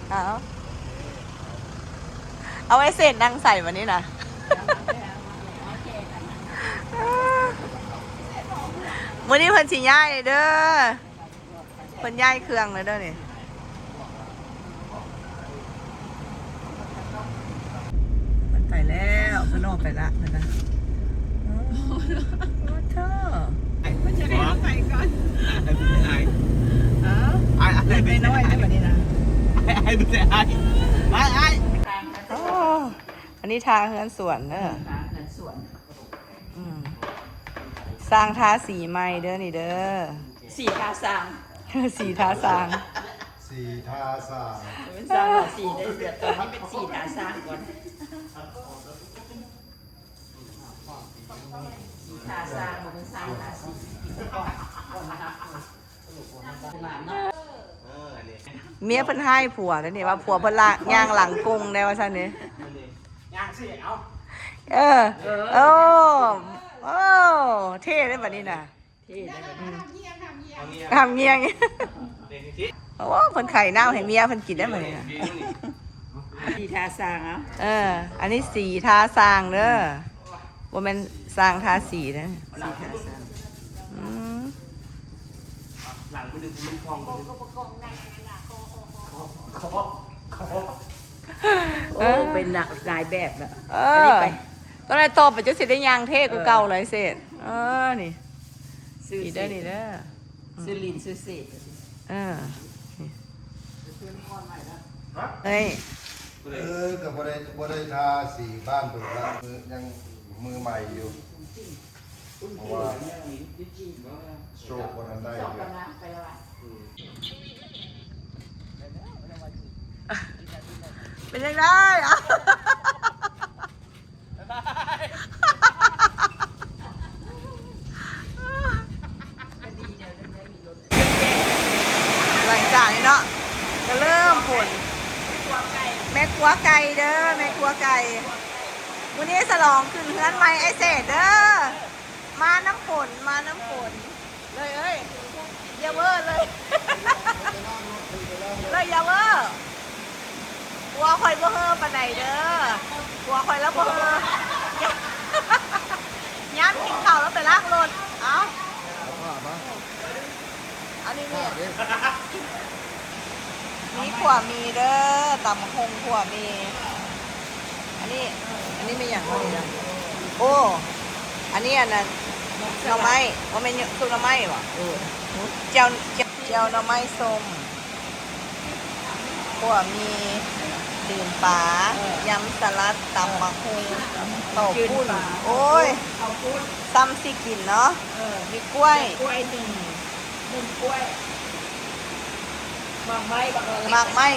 เอาไว้เศษนั่งใส่วันนี้นะมื้อนี้เพิ่นสิย้ายเด้อเพิ่นย้ายเครื่องเลยเด้อนี่มันไปแล้วเพิ่นออกไปละนั่นนะโอ้เธอมันจะให้เราไปก่อนไม่น้อยได้แบบนี้นะอันนี้ทาเฮือนสวนเด้อสร้างทาสีใหม่เด้อนี่เด้อสีทาสาง สีทาสร้างสีทาสางเป็นสางสีได้เดือดตอนนี้เป็นสีทาสางก่อนสีทาสางมันเป็นสางทาสีเมียเพิ่นให้ผัวแล้วนี่ว่าผัวเพิ่นละย่างหลังกรุงได้ว่าซั่นนี่ย่างสิเอาโอ้โอ้เท่ได้แบบนี้น่ะที่ได้แบบทำเงี้ยงโอ้เพิ่นไข่เน่าให้เมียเพิ่นกินได้แบบนี้น่ะสีทาสางอันนี้สีทาสางเด้อบ่แม่นสางทาสีนะสีทาสางหลังไปดึงมันฟองโอ้เป็นหนักหลายแบบแบบตอนแรกตอบไปจะสิได้ยางเท่กูเก่าเลยเสร็จนี่นี่เด้อนี่เด้อซื้อลินซื้อเศษเฮ้ยกับบ่ได้ทาสีบ้านเปิดละยังมือใหม่อยู่เพราะว่าโชควันนั้นได้อยู่เป็นยังไงหลังจากนี้เนาะจะเริ่มฝนแม่ครัวไก่เด้อแม่ครัวไก่วันนี้ฉลองขึ้นเฮือนใหม่ไอเศษเด้อมาน้ำฝนเลยเอ้ยอย่าเวอร์เลยเลยอย่าเวอร์กลัวคอยบ่เฮอปานใดเด้อกลัวคอยแล้วบ่เฮย้ำกินข้าวแล้วไปล้างรถเอาอันนี้เนี่ยมีขวามีเด้อตำหงขวามีอันนี้ไม่อย่างไรนะโอ้อันนี้อันนั้นหน่อไม้ว่าเป็นซุปหน่อไม้หรอเจียวหน่อไม้ส้มขวามีดื่มปลายำสลัดตำมะฮุงเต่าปุ้นโอ้ยซ้ำสิกินเนาะมีกล้วยหนึ่งกล้วยมากไม้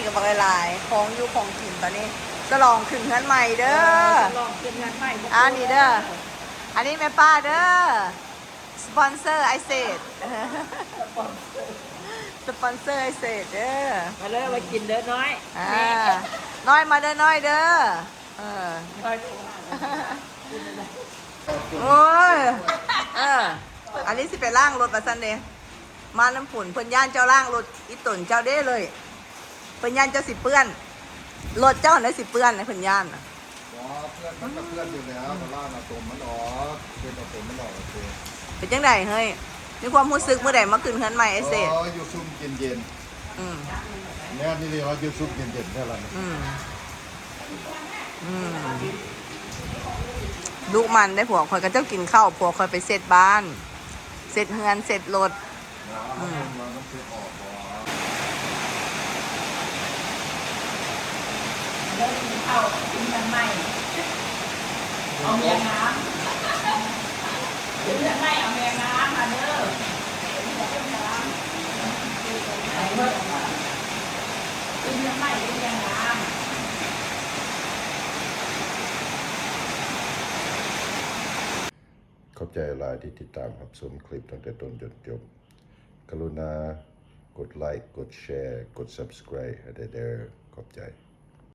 กับหลายของอยู่ของกินตอนนี้ฉลองขึ้นเฮือนใหม่เด้อฉลองขึ้นเฮือนใหม่อันนี้เด้ออันนี้แม่ป้าเด้อสปอนเซอร์ไอเซดสปอนเซอร์ไอเซดเด้อมาเลยมากินเด้อน้อยน้อยมาเด้อน้อยเด้อโอ้ยอันนี้สิไปล่างรถมาซันเดย์มาน้ำฝนเพิ่นย่านเจ้าล่างรถอีตุ่นเจ้าเด้เลยเพิ่นย่านเจ้าสิเปื้อนรถเจ้าไหนสิเปื้อนในเพิ่นย่านเพื่อนมันก็เพื่อนอยู่แล้วมาล่ามาตมมันออกเป็นมาตมมันออกโอเคเป็นจังไดเฮ้ยมีความรู้สึกเมื่อใดมาขึ้นเฮือนใหม่ไอเซ่อยู่ซุ่มเย็นเนี่ยนี่เรียกว่าอยู่ซุ่มเย็นๆเท่านั้นลูกมันได้ผัวคอยก็เจ้ากินข้าวผัวคอยไปเสร็จบ้านเสร็จเฮือนเสร็จรถเลิกกินข้าวกินกันใหม่เอาเมียน้ำกินกันใหม่เอาเมียน้ำมาเด้อกินกันใหม่กินกันน้ำขอบใจหลายที่ติดตามรับชมคลิปตั้งแต่ต้นจนจบกรุณากดไลค์กดแชร์กด subscribe ให้ได้เด้อขอบใจ